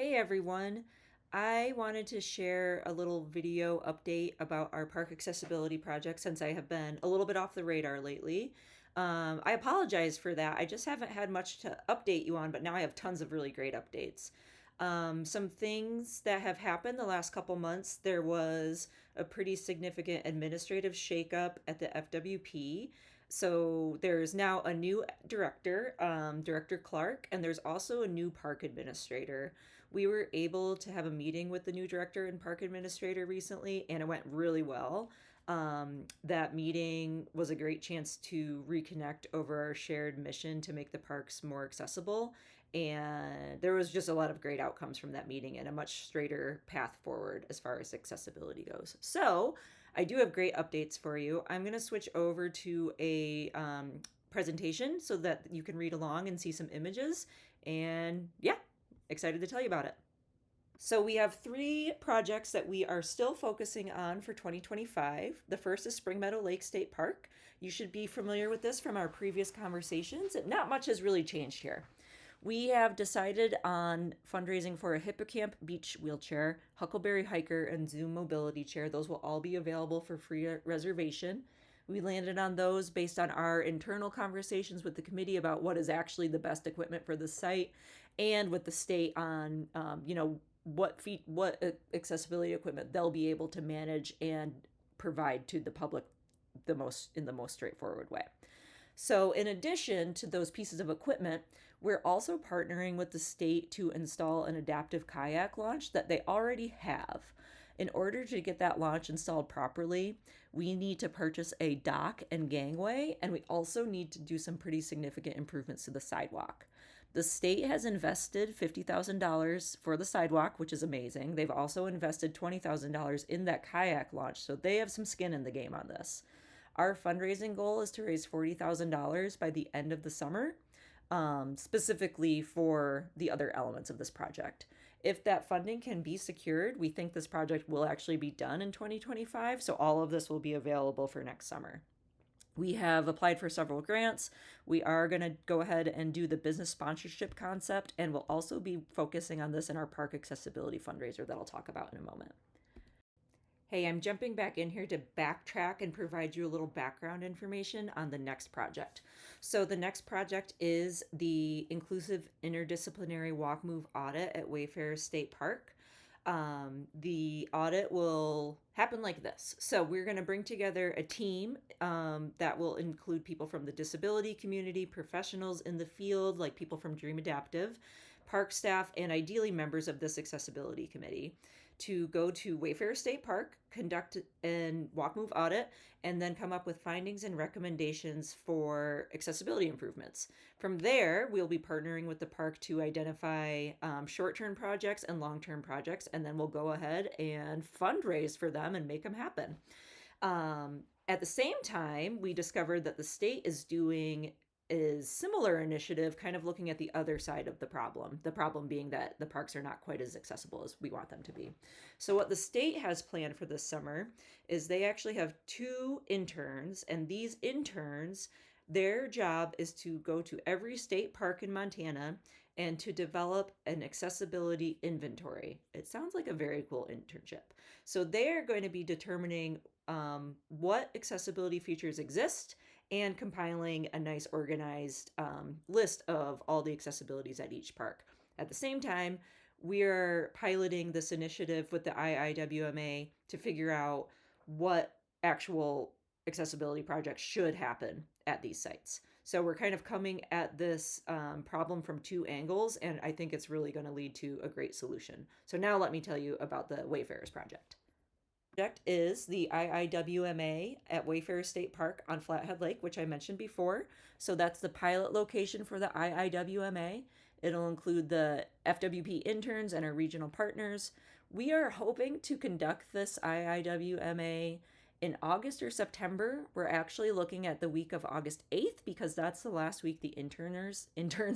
Hey everyone, I wanted to share a little video update about our park accessibility project since I have been a little bit off the radar lately. I apologize for that. I just haven't had much to update you on, but now I have tons of really great updates. Some things that have happened the last couple months, there was a pretty significant administrative shakeup at the FWP. So there's now a new director, Director Clark, and there's also a new park administrator. We were able to have a meeting with the new director and park administrator recently, and it went really well. That meeting was a great chance to reconnect over our shared mission to make the parks more accessible. And there was just a lot of great outcomes from that meeting and a much straighter path forward as far as accessibility goes. So, I do have great updates for you. I'm going to switch over to a presentation so that you can read along and see some images. And yeah, excited to tell you about it. So we have three projects that we are still focusing on for 2025. The first is Spring Meadow Lake State Park. You should be familiar with this from our previous conversations. Not much has really changed here. We have decided on fundraising for a Hippocamp Beach wheelchair, Huckleberry Hiker, and Zoom mobility chair. Those will all be available for free reservation. We landed on those based on our internal conversations with the committee about what is actually the best equipment for the site, and with the state on, what accessibility equipment they'll be able to manage and provide to the public in the most straightforward way. So, in addition to those pieces of equipment, we're also partnering with the state to install an adaptive kayak launch that they already have. In order to get that launch installed properly, we need to purchase a dock and gangway, and we also need to do some pretty significant improvements to the sidewalk. The state has invested $50,000 for the sidewalk, which is amazing. They've also invested $20,000 in that kayak launch, so they have some skin in the game on this. Our fundraising goal is to raise $40,000 by the end of the summer, specifically for the other elements of this project. If that funding can be secured, we think this project will actually be done in 2025, so all of this will be available for next summer. We have applied for several grants. We are going to go ahead and do the business sponsorship concept, and we'll also be focusing on this in our park accessibility fundraiser that I'll talk about in a moment. Hey, I'm jumping back in here to backtrack and provide you a little background information on the next project. So, the next project is the Inclusive Interdisciplinary Walk Move Audit at Wayfarer State Park. The audit will happen like this. So, we're going to bring together a team that will include people from the disability community, professionals in the field, like people from Dream Adaptive, park staff, and ideally members of this accessibility committee, to go to Wayfarer State Park, conduct an walk move audit, and then come up with findings and recommendations for accessibility improvements. From there, we'll be partnering with the park to identify short-term projects and long-term projects, and then we'll go ahead and fundraise for them and make them happen. At the same time, we discovered that the state is doing is similar initiative, kind of looking at the other side of the problem being that the parks are not quite as accessible as we want them to be. So what the state has planned for this summer is they actually have two interns, and these interns, their job is to go to every state park in Montana and to develop an accessibility inventory. It sounds like a very cool internship. So they're going to be determining what accessibility features exist and compiling a nice organized list of all the accessibilities at each park. At the same time, we're piloting this initiative with the IIWMA to figure out what actual accessibility projects should happen at these sites. So we're kind of coming at this problem from two angles, and I think it's really going to lead to a great solution. So now let me tell you about the Wayfarers project. Is the IIWMA at Wayfarer State Park on Flathead Lake, which I mentioned before. So that's the pilot location for the IIWMA. It'll include the FWP interns and our regional partners. We are hoping to conduct this IIWMA in August or September. We're actually looking at the week of August 8th because that's the last week the interns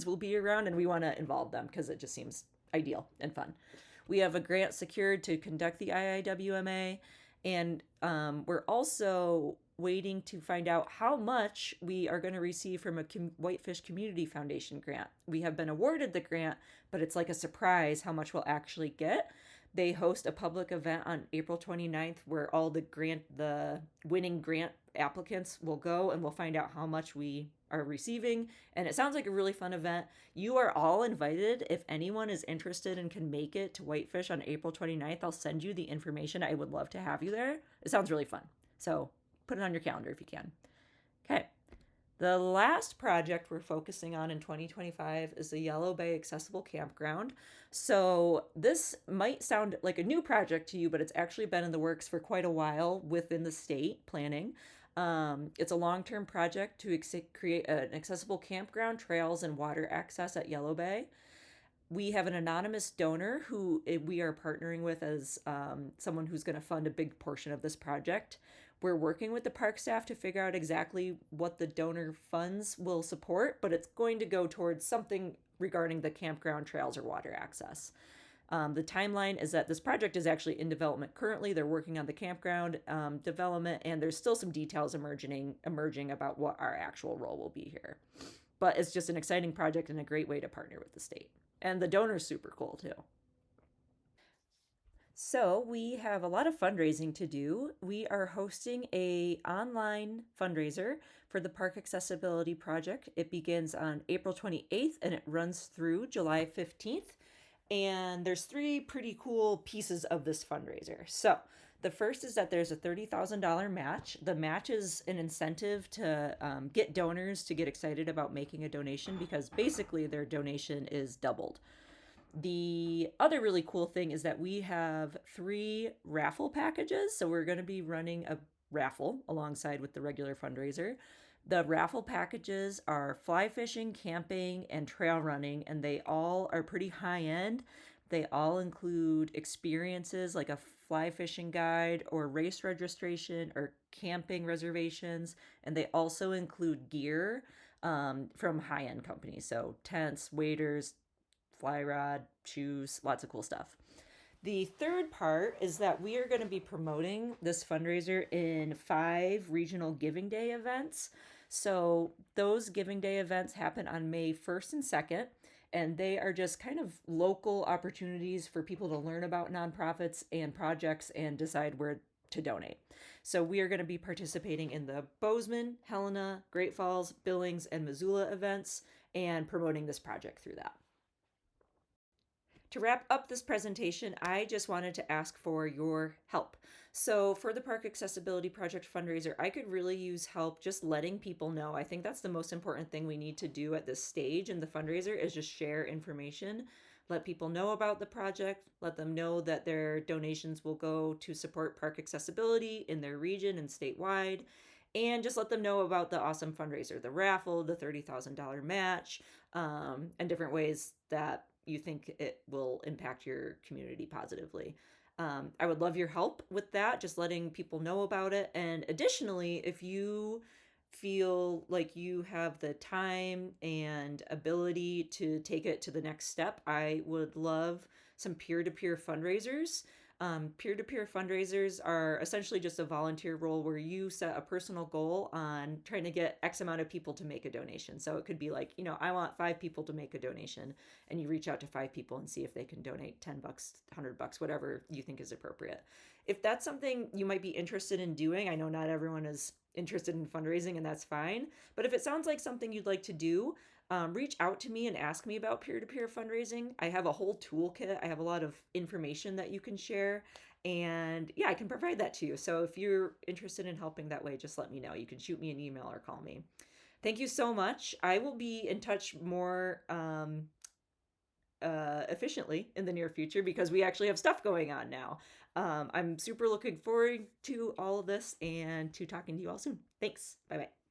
will be around, and we want to involve them because it just seems ideal and fun. We have a grant secured to conduct the IIWMA, and we're also waiting to find out how much we are going to receive from a Whitefish Community Foundation grant. We have been awarded the grant, but it's like a surprise how much we'll actually get. They host a public event on April 29th where all the winning grant applicants will go, and we'll find out how much we are receiving. And it sounds like a really fun event. You are all invited. If anyone is interested and can make it to Whitefish on April 29th, I'll send you the information. I would love to have you there. It sounds really fun. So put it on your calendar if you can. Okay. The last project we're focusing on in 2025 is the Yellow Bay Accessible Campground. So this might sound like a new project to you, but it's actually been in the works for quite a while within the state planning. It's a long-term project to create an accessible campground, trails, and water access at Yellow Bay. We have an anonymous donor who we are partnering with as someone who's going to fund a big portion of this project. We're working with the park staff to figure out exactly what the donor funds will support, but it's going to go towards something regarding the campground, trails, or water access. The timeline is that this project is actually in development currently. They're working on the campground development, and there's still some details emerging about what our actual role will be here. But it's just an exciting project and a great way to partner with the state. And the donor's super cool too. So we have a lot of fundraising to do. We are hosting a online fundraiser for the Park Accessibility Project. It begins on April 28th and it runs through July 15th. And there's 3 pretty cool pieces of this fundraiser. So the first is that there's a $30,000 match. The match is an incentive to get donors to get excited about making a donation because basically their donation is doubled. The other really cool thing is that we have 3 raffle packages. So we're going to be running a raffle alongside with the regular fundraiser. The raffle packages are fly fishing, camping, and trail running, and they all are pretty high end. They all include experiences like a fly fishing guide or race registration or camping reservations, and they also include gear from high end companies. So tents, waders, fly rod, shoes, lots of cool stuff. The third part is that we are going to be promoting this fundraiser in 5 regional Giving Day events. So those Giving Day events happen on May 1st and 2nd, and they are just kind of local opportunities for people to learn about nonprofits and projects and decide where to donate. So we are going to be participating in the Bozeman, Helena, Great Falls, Billings, and Missoula events and promoting this project through that. To wrap up this presentation, I just wanted to ask for your help. So for the Park Accessibility Project fundraiser, I could really use help just letting people know. I think that's the most important thing we need to do at this stage in the fundraiser is just share information, let people know about the project, let them know that their donations will go to support park accessibility in their region and statewide, and just let them know about the awesome fundraiser, the raffle, the $30,000 match, and different ways that you think it will impact your community positively. I would love your help with that, just letting people know about it. And additionally, if you feel like you have the time and ability to take it to the next step, I would love some peer-to-peer fundraisers. Peer-to-peer fundraisers are essentially just a volunteer role where you set a personal goal on trying to get X amount of people to make a donation. So it could be like, I want 5 people to make a donation, and you reach out to 5 people and see if they can donate $10, $100, whatever you think is appropriate. If that's something you might be interested in doing, I know not everyone is interested in fundraising, and that's fine. But if it sounds like something you'd like to do, reach out to me and ask me about peer-to-peer fundraising. I have a whole toolkit. I have a lot of information that you can share. And yeah, I can provide that to you. So if you're interested in helping that way, just let me know. You can shoot me an email or call me. Thank you so much. I will be in touch more efficiently in the near future because we actually have stuff going on now. I'm super looking forward to all of this and to talking to you all soon. Thanks. Bye-bye.